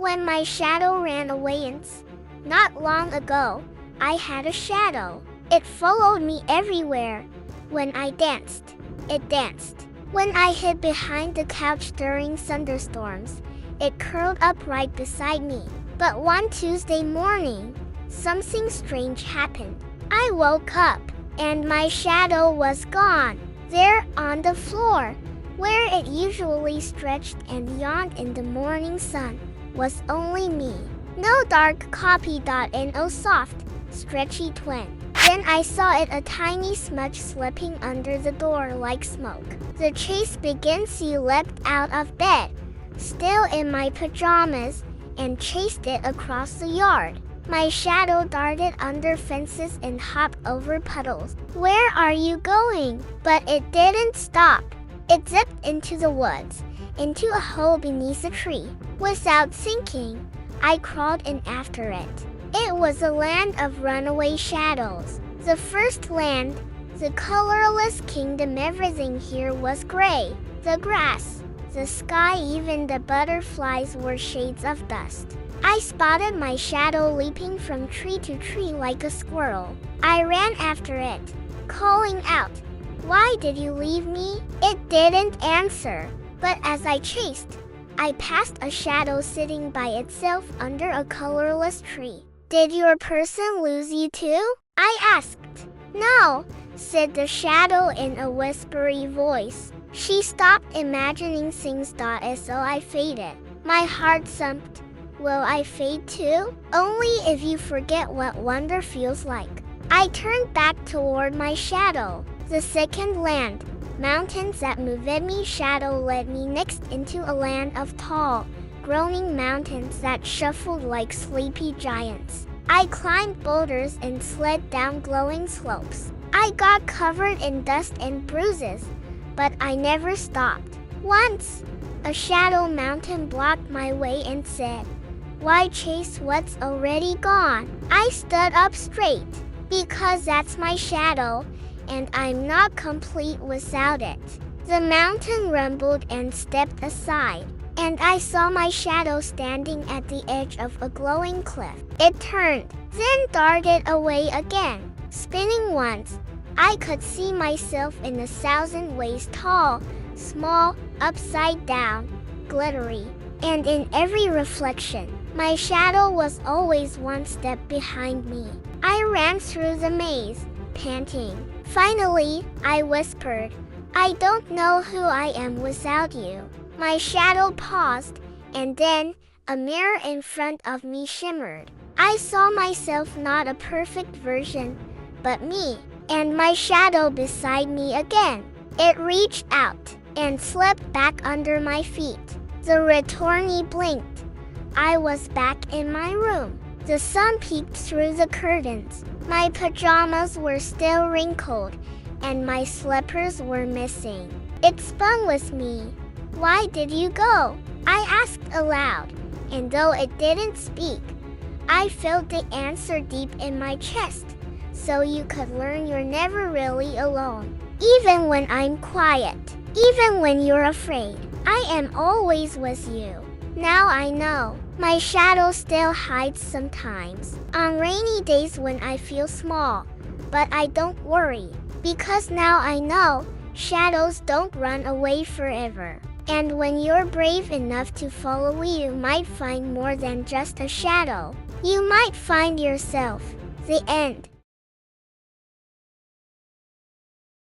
when my shadow ran away. Not long ago, I had a shadow. It followed me everywhere. When I danced, it danced. When I hid behind the couch during thunderstorms, it curled up right beside me. But one Tuesday morning, something strange happened. I woke up, and my shadow was gone. There on the floor, where it usually stretched and yawned in the morning sun, was only me. No dark copy. No soft, stretchy twin. Then I saw it, a tiny smudge slipping under the door like smoke. The chase begins. You leapt out of bed, still in my pajamas, and chased it across the yard. My shadow darted under fences and hopped over puddles. Where are you going? But it didn't stop. It zipped into the woods, into a hole beneath a tree. Without thinking, I crawled in after it. It was a land of runaway shadows. The first land, the colorless kingdom. Everything here was gray. The grass, the sky, even the butterflies were shades of dust. I spotted my shadow leaping from tree to tree like a squirrel. I ran after it, calling out, "Why did you leave me?" It didn't answer, but as I chased, I passed a shadow sitting by itself under a colorless tree. "Did your person lose you too?" I asked. "No," said the shadow in a whispery voice. She stopped imagining things. So I faded. My heart thumped. Will I fade too? Only if you forget what wonder feels like. I turned back toward my shadow. The second land, mountains that moved me. Shadow led me next into a land of tall, groaning mountains that shuffled like sleepy giants. I climbed boulders and slid down glowing slopes. I got covered in dust and bruises, but I never stopped. Once, a shadow mountain blocked my way and said, "Why chase what's already gone?" I stood up straight, because that's my shadow, and I'm not complete without it. The mountain rumbled and stepped aside, and I saw my shadow standing at the edge of a glowing cliff. It turned, then darted away again. Spinning once, I could see myself in 1,000 ways, tall, small, upside down, glittery, and in every reflection, my shadow was always one step behind me. I ran through the maze, panting. Finally, I whispered, "I don't know who I am without you." My shadow paused, and then a mirror in front of me shimmered. I saw myself, not a perfect version, but me, and my shadow beside me again. It reached out and slipped back under my feet. The retorni blinked. I was back in my room. The sun peeked through the curtains. My pajamas were still wrinkled, and my slippers were missing. It spun with me. "Why did you go?" I asked aloud, and though it didn't speak, I felt the answer deep in my chest. "So you could learn you're never really alone. Even when I'm quiet, even when you're afraid, I am always with you." Now I know. My shadow still hides sometimes, on rainy days when I feel small, but I don't worry, because now I know shadows don't run away forever. And when you're brave enough to follow, you might find more than just a shadow. You might find yourself. The end.